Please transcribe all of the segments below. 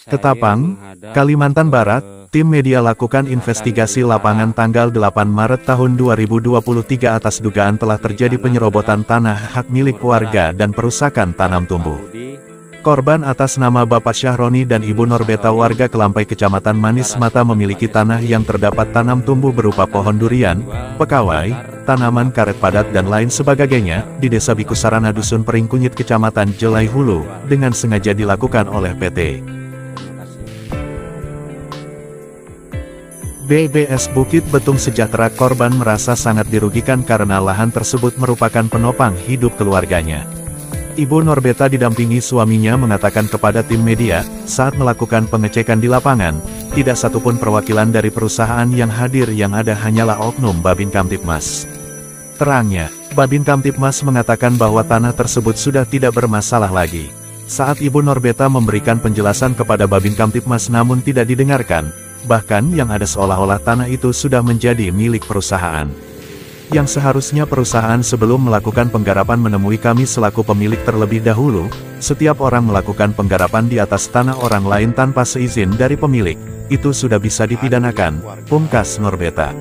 Ketapang, Kalimantan Barat, tim media lakukan investigasi lapangan tanggal 8 Maret tahun 2023 atas dugaan telah terjadi penyerobotan tanah hak milik warga dan perusakan tanam tumbuh. Korban atas nama Bapak Syahroni dan Ibu Norbeta warga Kelampai Kecamatan Manis Mata memiliki tanah yang terdapat tanam tumbuh berupa pohon durian, pekawai, tanaman karet padat dan lain sebagainya, di Desa Bikusarana Dusun Peringkunyit Kecamatan Jelai Hulu, dengan sengaja dilakukan oleh PT BBS Bukit Betung Sejahtera. Korban merasa sangat dirugikan karena lahan tersebut merupakan penopang hidup keluarganya. Ibu Norbeta didampingi suaminya mengatakan kepada tim media, saat melakukan pengecekan di lapangan, tidak satupun perwakilan dari perusahaan yang hadir, yang ada hanyalah oknum Babin Kamtibmas. Terangnya, Babin Kamtibmas mengatakan bahwa tanah tersebut sudah tidak bermasalah lagi. Saat Ibu Norbeta memberikan penjelasan kepada Babin Kamtibmas namun tidak didengarkan, bahkan yang ada seolah-olah tanah itu sudah menjadi milik perusahaan. Yang seharusnya perusahaan sebelum melakukan penggarapan menemui kami selaku pemilik terlebih dahulu. Setiap orang melakukan penggarapan di atas tanah orang lain tanpa seizin dari pemilik, itu sudah bisa dipidanakan, pungkas Norbeta.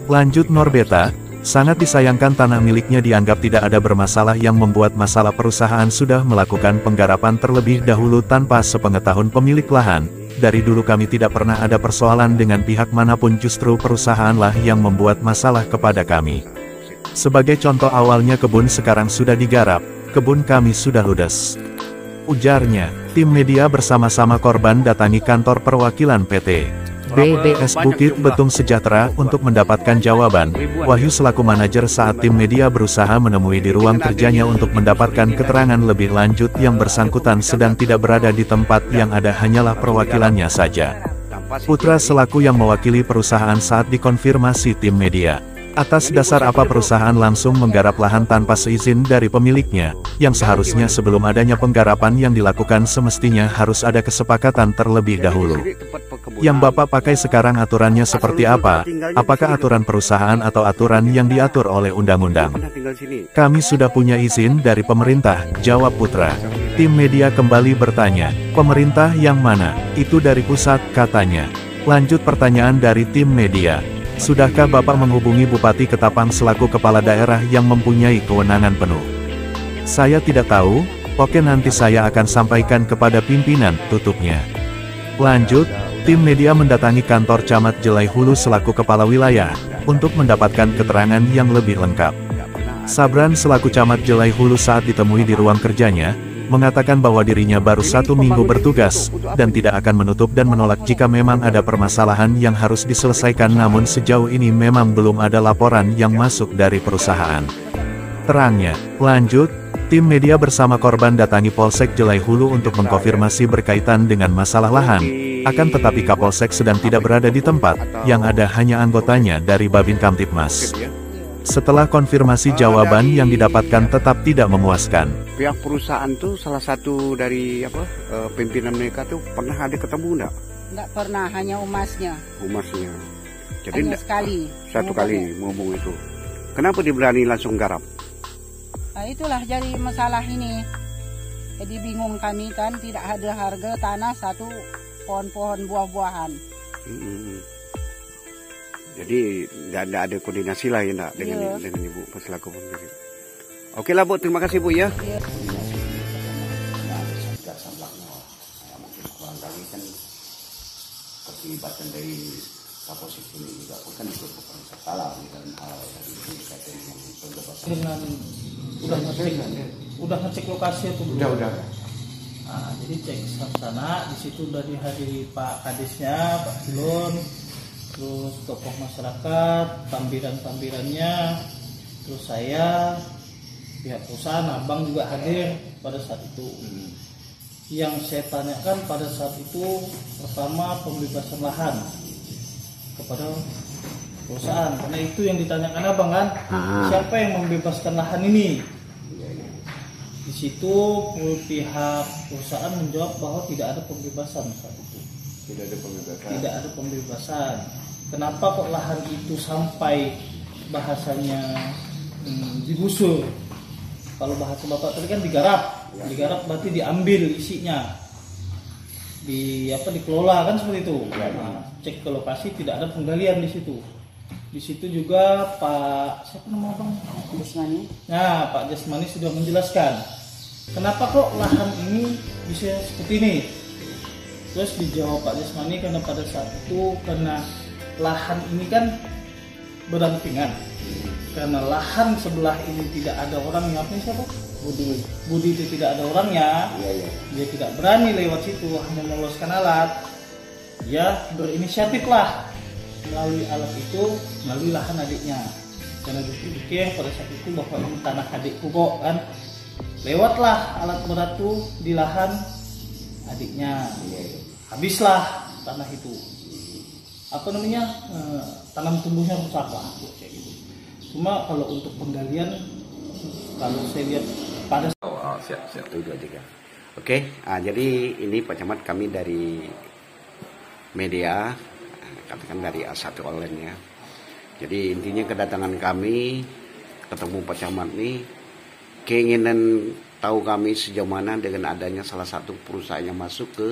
Lanjut Norbeta, sangat disayangkan tanah miliknya dianggap tidak ada bermasalah, yang membuat masalah perusahaan sudah melakukan penggarapan terlebih dahulu tanpa sepengetahuan pemilik lahan. Dari dulu kami tidak pernah ada persoalan dengan pihak manapun, justru perusahaanlah yang membuat masalah kepada kami. Sebagai contoh, awalnya kebun sekarang sudah digarap, kebun kami sudah ludes, ujarnya. Tim media bersama-sama korban datangi kantor perwakilan PT BBS Bukit Betung Sejahtera untuk mendapatkan jawaban. Wahyu selaku manajer saat tim media berusaha menemui di ruang kerjanya untuk mendapatkan keterangan lebih lanjut, yang bersangkutan sedang tidak berada di tempat, yang ada hanyalah perwakilannya saja. Putra selaku yang mewakili perusahaan saat dikonfirmasi tim media, atas dasar apa perusahaan langsung menggarap lahan tanpa seizin dari pemiliknya, yang seharusnya sebelum adanya penggarapan yang dilakukan semestinya harus ada kesepakatan terlebih dahulu. Yang Bapak pakai sekarang aturannya seperti apa? Apakah aturan perusahaan atau aturan yang diatur oleh undang-undang? Kami sudah punya izin dari pemerintah, jawab Putra. Tim media kembali bertanya, pemerintah yang mana? Itu dari pusat, katanya. Lanjut pertanyaan dari tim media. Sudahkah Bapak menghubungi Bupati Ketapang selaku kepala daerah yang mempunyai kewenangan penuh? Saya tidak tahu, oke nanti saya akan sampaikan kepada pimpinan, tutupnya. Lanjut, tim media mendatangi kantor Camat Jelai Hulu selaku kepala wilayah, untuk mendapatkan keterangan yang lebih lengkap. Sabran selaku Camat Jelai Hulu saat ditemui di ruang kerjanya, mengatakan bahwa dirinya baru 1 minggu bertugas, dan tidak akan menutup dan menolak jika memang ada permasalahan yang harus diselesaikan, namun sejauh ini memang belum ada laporan yang masuk dari perusahaan. Terangnya, lanjut, tim media bersama korban datangi Polsek Jelai Hulu untuk mengkonfirmasi berkaitan dengan masalah lahan, akan tetapi Kapolsek sedang tidak berada di tempat, yang ada hanya anggotanya dari Babin Kamtibmas. Setelah konfirmasi, jawaban yang didapatkan tetap tidak memuaskan. Pihak perusahaan tuh salah satu dari pimpinan mereka tuh pernah ada ketemu enggak? Enggak pernah, hanya umasnya. Umasnya. Jadi hanya sekali. Satu kali ngomong itu. Kenapa diberani langsung garap? Nah, itulah jadi masalah ini. Jadi bingung kami kan, tidak ada harga tanah satu pohon-pohon buah-buahan. Jadi nggak ada koordinasi lah ya dengan Ibu selaku pemilik. Oke lah Bu, terima kasih Bu ya. Iya. Keterlibatan dari Kapolsek ini juga kan ikut salah dalam hal ini katanya yang dengan udah ngecek lokasi itu belum? Udah. Nah, jadi cek sana, di situ udah dihadiri Pak Kadisnya, Pak Silon, terus tokoh masyarakat, tampilan-tampilannya, terus saya, pihak perusahaan, abang juga hadir pada saat itu. Yang saya tanyakan pada saat itu pertama pembebasan lahan kepada perusahaan, karena itu yang ditanyakan abang kan, siapa yang membebaskan lahan ini? Di situ pihak perusahaan menjawab bahwa tidak ada pembebasan saat itu. Tidak ada pembebasan. Kenapa kok lahan itu sampai bahasanya digusur? Kalau bahasa Bapak tadi kan digarap, digarap berarti diambil isinya. dikelola kan seperti itu. Nah, cek ke lokasi tidak ada penggalian di situ. Di situ juga Pak siapa nama Bang? Jasmani. Nah, Pak Jasmani sudah menjelaskan kenapa kok lahan ini bisa seperti ini. Terus dijawab Pak Jasmani karena pada saat itu karena lahan ini kan berdampingan. Karena lahan sebelah ini tidak ada orang yang siapa? Budi itu tidak ada orangnya. Dia tidak berani lewat situ, hanya meloloskan alat. Dia berinisiatif lah melalui alat itu, melalui lahan adiknya. Karena dipikir pada saat itu bahwa ini tanah adikku kok kan. Lewatlah alat berat itu di lahan adiknya. Habislah tanah itu. Apa namanya? Tanam tumbuhnya rusak lah kayak gitu. Cuma kalau untuk penggalian, kalau saya lihat pada siap itu aja. Oke, jadi ini Pak Camat, kami dari media, katakan dari A1 Online ya. Jadi intinya kedatangan kami ketemu Pak Camat nih, keinginan tahu kami sejauh mana dengan adanya salah satu perusahaan yang masuk ke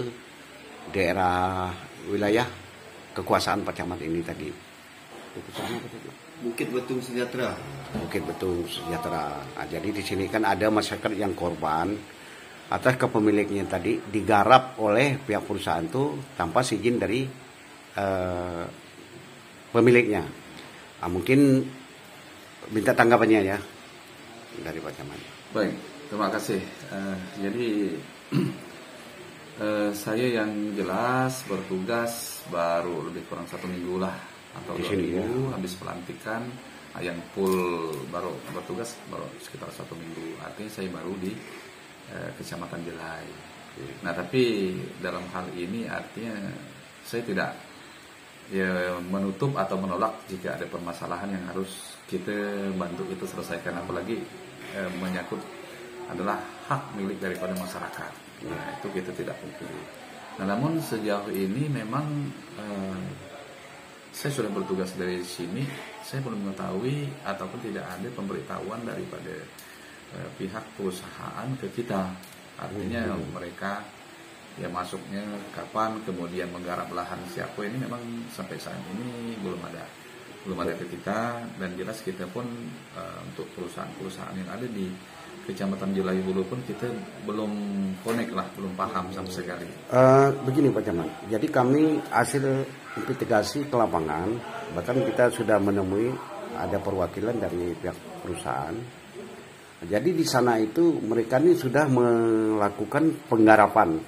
daerah wilayah kekuasaan Pak Camat ini tadi. Bukit Betung Sejahtera. Bukit Betung Sejahtera. Nah, jadi di sini kan ada masyarakat yang korban atas kepemiliknya tadi digarap oleh pihak perusahaan itu tanpa izin dari pemiliknya. Nah, mungkin minta tanggapannya ya dari Pak Camat. Baik, terima kasih. Jadi saya yang jelas bertugas baru lebih kurang 1 minggu lah atau 2 minggu habis pelantikan. Yang full baru bertugas baru sekitar 1 minggu. Artinya saya baru di Kecamatan Jelai. Nah, tapi dalam hal ini artinya saya tidak menutup atau menolak jika ada permasalahan yang harus kita bantu itu selesaikan, apalagi menyangkut adalah hak milik daripada masyarakat. Nah, itu kita tidak pungkiri. Nah, namun sejauh ini memang saya sudah bertugas dari sini, saya belum mengetahui ataupun tidak ada pemberitahuan daripada pihak perusahaan ke kita. Artinya mereka ya masuknya kapan, kemudian menggarap lahan siapa, ini memang sampai saat ini belum ada ke kita. Dan jelas kita pun untuk perusahaan-perusahaan yang ada di Kecamatan Jelai Hulu pun kita belum connect lah, belum paham sama sekali. Begini Pak Camat, jadi kami hasil investigasi ke lapangan, bahkan kita sudah menemui ada perwakilan dari pihak perusahaan. Jadi di sana itu mereka ini sudah melakukan penggarapan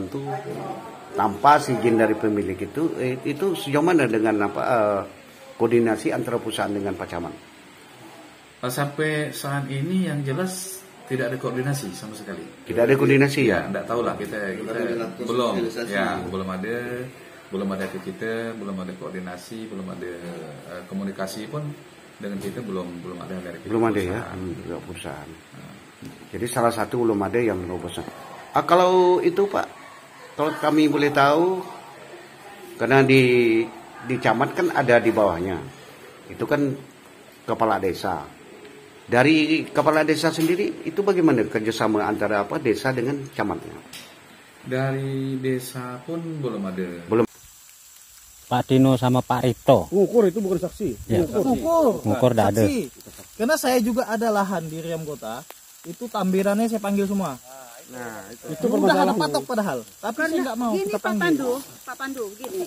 itu tanpa izin dari pemilik itu sejauh mana dengan koordinasi antara perusahaan dengan Pak Camat? Sampai saat ini yang jelas tidak ada koordinasi sama sekali. Tidak ada koordinasi ya? Tidak tahu lah kita belum ada ke kita, belum ada koordinasi, belum ada komunikasi pun dengan kita belum ada dari kita. Belum ada ya, perusahaan. Jadi salah satu belum ada yang perusahaan. Kalau itu Pak, kalau kami boleh tahu, karena di camat kan ada di bawahnya, itu kan kepala desa. Dari kepala desa sendiri itu bagaimana kerjasama antara desa dengan camatnya? Dari desa pun belum ada. Belum. Pak Dino sama Pak Rito. Ngukur itu bukan saksi. Ya. Ngukur tidak ada. Karena saya juga ada lahan di Riam Kota, itu tambirannya saya panggil semua. Nah, itu udah ada patok padahal, tapi saya nggak mau gini, kita panggil. Pak Pandu, gini.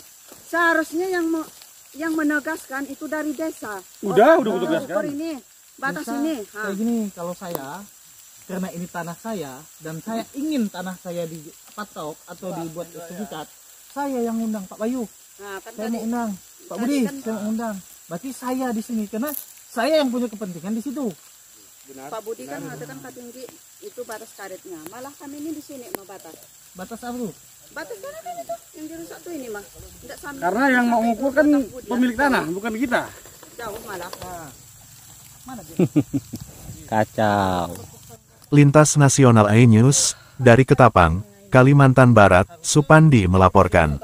Seharusnya yang menegaskan itu dari desa. Udah menegaskan. Ini batas ini. Kayak gini, kalau saya karena ini tanah saya dan saya ingin tanah saya dipatok atau dibuat sertifikat, saya yang undang Pak Bayu. Nah, kan saya mau undang Pak Budi, kan, saya mau undang. Berarti saya di sini karena saya yang punya kepentingan di situ. Benar. Pak Budi kan mengatakan tinggi itu batas karetnya. Malah kami ini di sini mau batas. Batas apa tuh? Batas karet ini tuh yang dirusak tuh ini mah. Karena yang mau ngukur kan pemilik tanah, bukan kita. Jauh malah. Mana dia? Kacau. Lintas Nasional iNews, dari Ketapang, Kalimantan Barat, Supandi melaporkan.